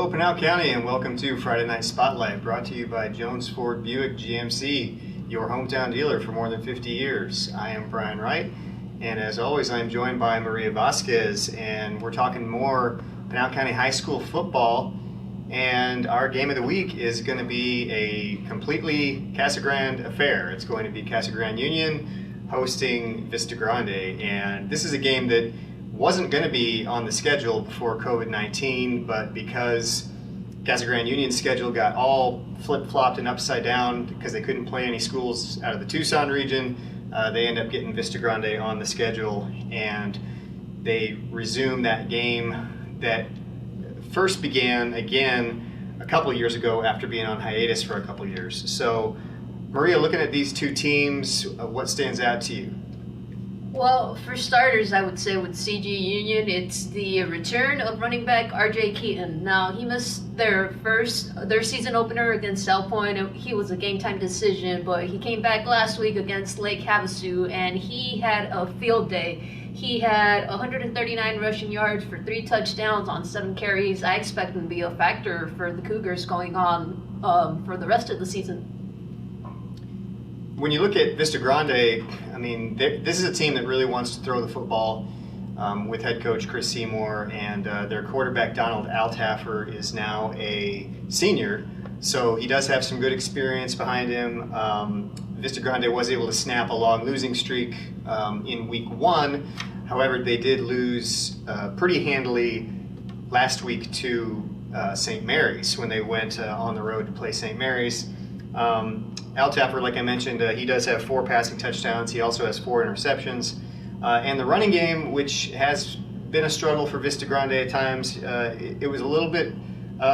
Hello Pinal County and welcome to Friday Night Spotlight, brought to you by Jones Ford Buick GMC, your hometown dealer for more than 50 years. I am Brian Wright, and as always I'm joined by Maria Vasquez, and we're talking more Pinal County High School football, and our game of the week is going to be a completely Casa Grande affair. It's going to be Casa Grande Union hosting Vista Grande, and this is a game that wasn't going to be on the schedule before COVID-19, but because Casa Grande Union's schedule got all flip-flopped and upside down because they couldn't play any schools out of the Tucson region, they end up getting Vista Grande on the schedule, and they resume that game that first began again a couple years ago after being on hiatus for a couple years. So, Maria, looking at these two teams, what stands out to you? Well, for starters, I would say with CG Union, it's the return of running back RJ Keaton. Now, he missed their season opener against South Point. He was a game time decision, but he came back last week against Lake Havasu, and he had a field day. He had 139 rushing yards for 3 touchdowns on 7 carries. I expect him to be a factor for the Cougars going on for the rest of the season. When you look at Vista Grande, I mean, this is a team that really wants to throw the football with head coach Chris Seymour, and their quarterback Donald Altaffer is now a senior, so he does have some good experience behind him. Vista Grande was able to snap a long losing streak in week 1. However, they did lose pretty handily last week to St. Mary's when they went on the road to play St. Mary's. Altaffer, like I mentioned, he does have 4 passing touchdowns. He also has 4 interceptions. And the running game, which has been a struggle for Vista Grande at times, it was a little bit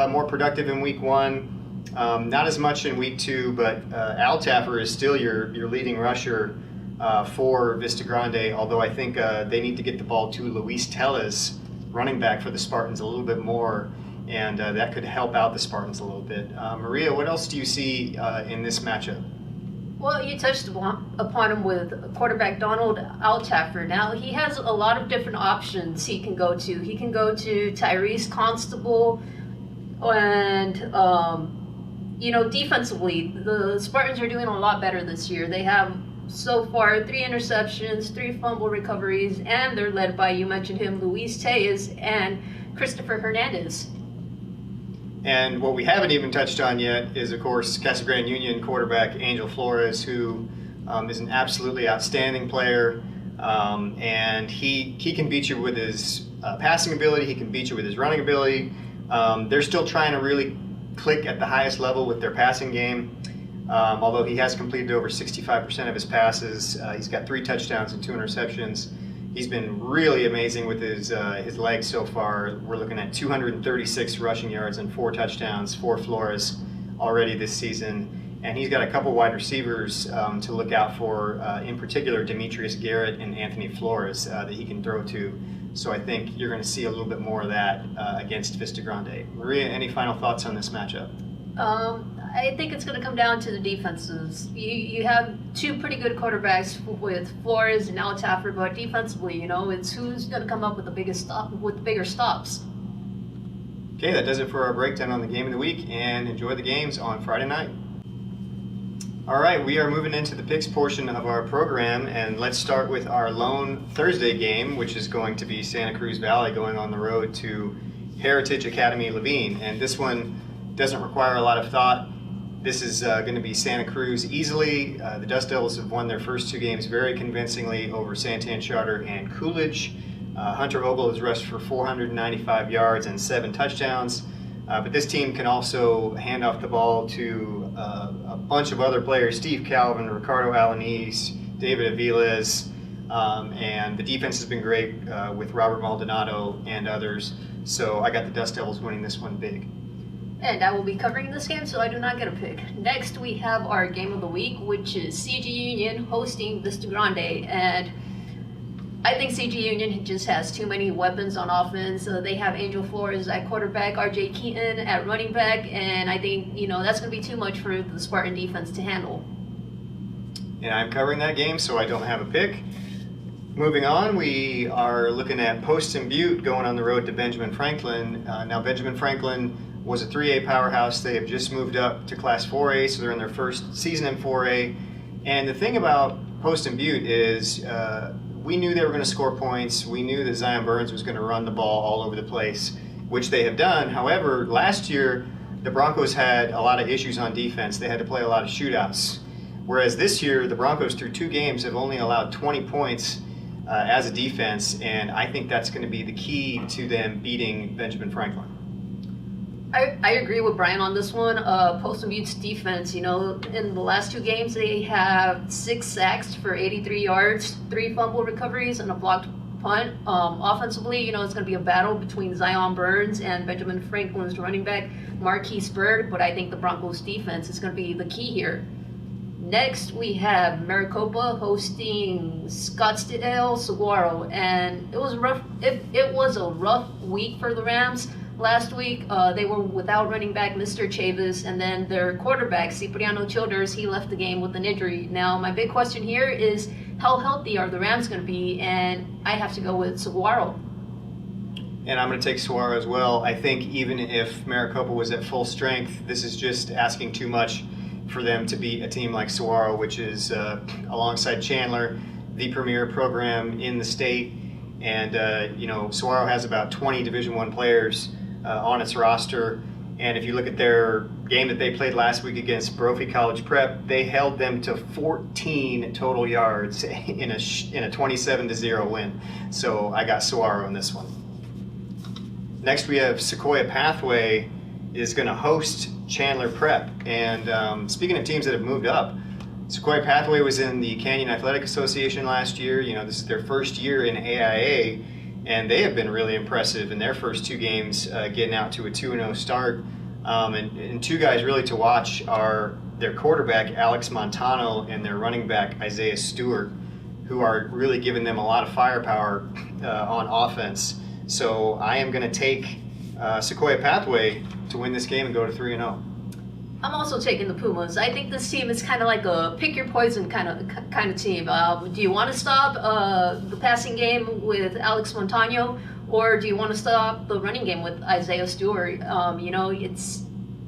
more productive in week 1. Not as much in week 2, but Altaffer is still your leading rusher for Vista Grande, although I think they need to get the ball to Luis Tellez, running back for the Spartans, a little bit more, and that could help out the Spartans a little bit. Maria, what else do you see in this matchup? Well, you touched upon him with quarterback Donald Altaffer. Now, he has a lot of different options he can go to. He can go to Tyrese Constable, and, defensively, the Spartans are doing a lot better this year. They have, so far, 3 interceptions, 3 fumble recoveries, and they're led by, you mentioned him, Luis Tellez and Christopher Hernandez. And what we haven't even touched on yet is, of course, Casa Grande Union quarterback Angel Flores, who is an absolutely outstanding player, and he can beat you with his passing ability. He can beat you with his running ability. They're still trying to really click at the highest level with their passing game, although he has completed over 65% of his passes. He's got 3 touchdowns and 2 interceptions. He's been really amazing with his legs so far. We're looking at 236 rushing yards and 4 touchdowns for Flores already this season. And he's got a couple wide receivers to look out for, in particular Demetrius Garrett and Anthony Flores that he can throw to. So I think you're going to see a little bit more of that against Vista Grande. Maria, any final thoughts on this matchup? I think it's going to come down to the defenses. You have 2 pretty good quarterbacks with Flores and Altaffer, but defensively, it's who's going to come up with the bigger stops. Okay, that does it for our breakdown on the game of the week, and enjoy the games on Friday night. All right, we are moving into the picks portion of our program, and let's start with our lone Thursday game, which is going to be Santa Cruz Valley going on the road to Heritage Academy Levine, and this one doesn't require a lot of thought. This is going to be Santa Cruz easily. The Dust Devils have won their first 2 games very convincingly over Santan Charter and Coolidge. Hunter Ogle has rushed for 495 yards and 7 touchdowns. But this team can also hand off the ball to a bunch of other players: Steve Calvin, Ricardo Alanese, David Aviles, and the defense has been great with Robert Maldonado and others. So I got the Dust Devils winning this one big. And I will be covering this game, so I do not get a pick. Next, we have our game of the week, which is CG Union hosting Vista Grande. And I think CG Union just has too many weapons on offense. They have Angel Flores at quarterback, RJ Keaton at running back, and I think, that's going to be too much for the Spartan defense to handle. And I'm covering that game, so I don't have a pick. Moving on, we are looking at Post and Butte going on the road to Benjamin Franklin. Now, Benjamin Franklin was a 3A powerhouse. They have just moved up to Class 4A, so they're in their first season in 4A. And the thing about Poston Butte is we knew they were going to score points. We knew that Zion Burns was going to run the ball all over the place, which they have done. However, last year, the Broncos had a lot of issues on defense. They had to play a lot of shootouts. Whereas this year, the Broncos, through 2 games, have only allowed 20 points as a defense, and I think that's going to be the key to them beating Benjamin Franklin. I agree with Brian on this one. Poston Butte's defense, in the last 2 games, they have 6 sacks for 83 yards, 3 fumble recoveries, and a blocked punt. Offensively, it's going to be a battle between Zion Burns and Benjamin Franklin's running back, Marquise Bird, but I think the Broncos' defense is going to be the key here. Next, we have Maricopa hosting Scottsdale Saguaro, and it was rough. It was a rough week for the Rams. Last week, they were without running back Mr. Chavis, and then their quarterback, Cipriano Childers, he left the game with an injury. Now, my big question here is, how healthy are the Rams going to be? And I have to go with Saguaro. And I'm going to take Saguaro as well. I think even if Maricopa was at full strength, this is just asking too much for them to beat a team like Saguaro, which is alongside Chandler, the premier program in the state. And Saguaro has about 20 Division I players on its roster. And if you look at their game that they played last week against Brophy College Prep, they held them to 14 total yards in a 27-0 win. So I got Saguaro in this one. Next, we have Sequoia Pathway is going to host Chandler Prep. And speaking of teams that have moved up, Sequoia Pathway was in the Canyon Athletic Association last year. This is their first year in AIA, and they have been really impressive in their first 2 games, getting out to a 2-0 start. And 2 guys really to watch are their quarterback, Alex Montano, and their running back, Isaiah Stewart, who are really giving them a lot of firepower on offense. So I am going to take Sequoia Pathway to win this game and go to 3-0. I'm also taking the Pumas. I think this team is kind of like a pick your poison kind of team. Do you want to stop the passing game with Alex Montano, or do you want to stop the running game with Isaiah Stewart? It's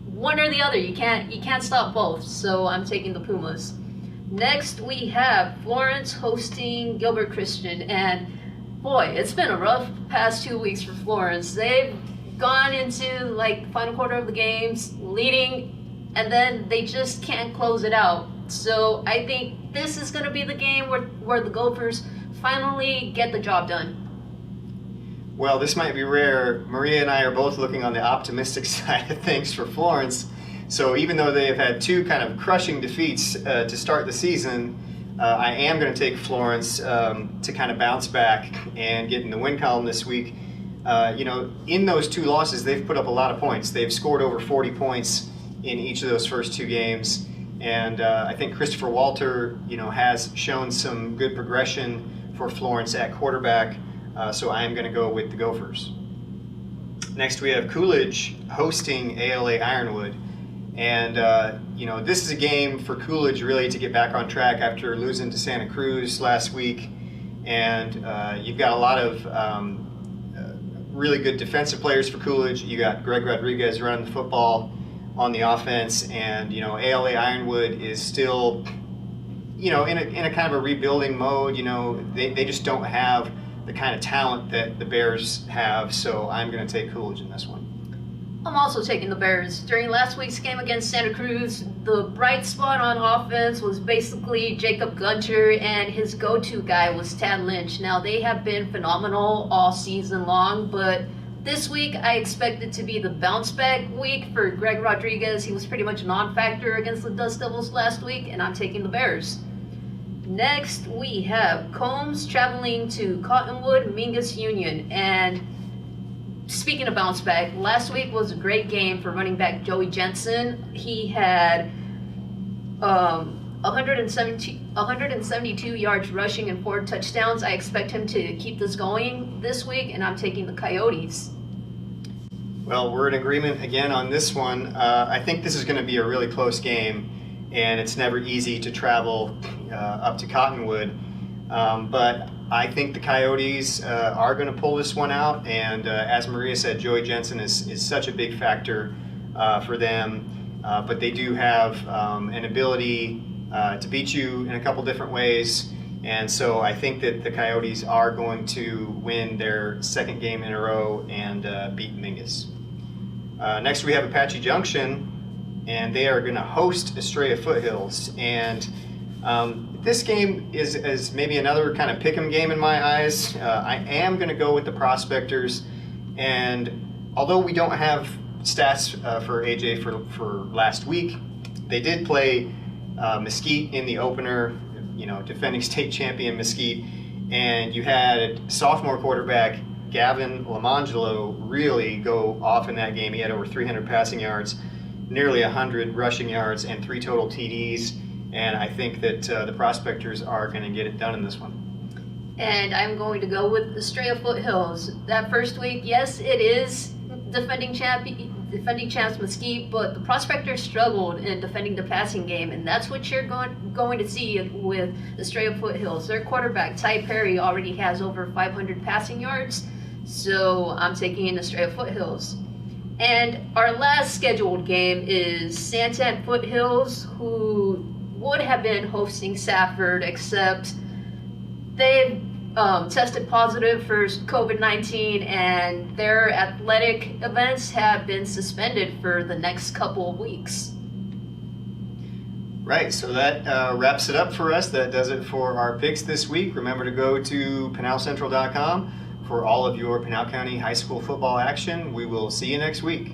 one or the other. You can't stop both. So I'm taking the Pumas. Next, we have Florence hosting Gilbert Christian, and boy, it's been a rough past 2 weeks for Florence. They've gone into the final quarter of the games leading, and then they just can't close it out. So I think this is going to be the game where the Gophers finally get the job done. Well, this might be rare. Maria and I are both looking on the optimistic side of things for Florence. So even though they have had 2 kind of crushing defeats to start the season, I am going to take Florence to kind of bounce back and get in the win column this week. In those 2 losses, they've put up a lot of points. They've scored over 40 points in each of those first 2 games. And I think Christopher Walter, has shown some good progression for Florence at quarterback. So I am going to go with the Gophers. Next, we have Coolidge hosting ALA Ironwood. And, this is a game for Coolidge really to get back on track after losing to Santa Cruz last week. And you've got a lot of really good defensive players for Coolidge. You got Greg Rodriguez running the football on the offense. And, ALA Ironwood is still, in a kind of a rebuilding mode. They just don't have the kind of talent that the Bears have. So I'm going to take Coolidge in this one. I'm also taking the Bears. During last week's game against Santa Cruz, the bright spot on offense was basically Jacob Gunter, and his go-to guy was Tad Lynch. Now, they have been phenomenal all season long, but this week I expect it to be the bounce-back week for Greg Rodriguez. He was pretty much a non-factor against the Dust Devils last week, and I'm taking the Bears. Next, we have Combs traveling to Cottonwood Mingus Union, and speaking of bounce back, last week was a great game for running back Joey Jensen. He had 172 yards rushing and 4 touchdowns. I expect him to keep this going this week, and I'm taking the Coyotes. Well, we're in agreement again on this one. I think this is going to be a really close game, and it's never easy to travel up to Cottonwood. But I think the Coyotes are going to pull this one out, and as Maria said, Joey Jensen is such a big factor for them. But they do have an ability to beat you in a couple different ways, and so I think that the Coyotes are going to win their second game in a row and beat Mingus. Next we have Apache Junction, and they are going to host Estrella Foothills. And this game is maybe another kind of pick'em game in my eyes. I am going to go with the Prospectors, and although we don't have stats for AJ for last week, they did play Mesquite in the opener, defending state champion Mesquite, and you had sophomore quarterback Gavin Lamangelo really go off in that game. He had over 300 passing yards, nearly 100 rushing yards, and 3 total TDs. And I think that the Prospectors are going to get it done in this one. And I'm going to go with Estrella Foothills. That first week, yes, it is defending champs Mesquite, but the Prospectors struggled in defending the passing game, and that's what you're going to see with Estrella Foothills. Their quarterback, Ty Perry, already has over 500 passing yards, so I'm taking in Estrella Foothills. And our last scheduled game is Santan Foothills, who would have been hosting Safford, except they've tested positive for COVID-19, and their athletic events have been suspended for the next couple of weeks. Right, so that wraps it up for us. That does it for our picks this week. Remember to go to PinalCentral.com for all of your Pinal County High School football action. We will see you next week.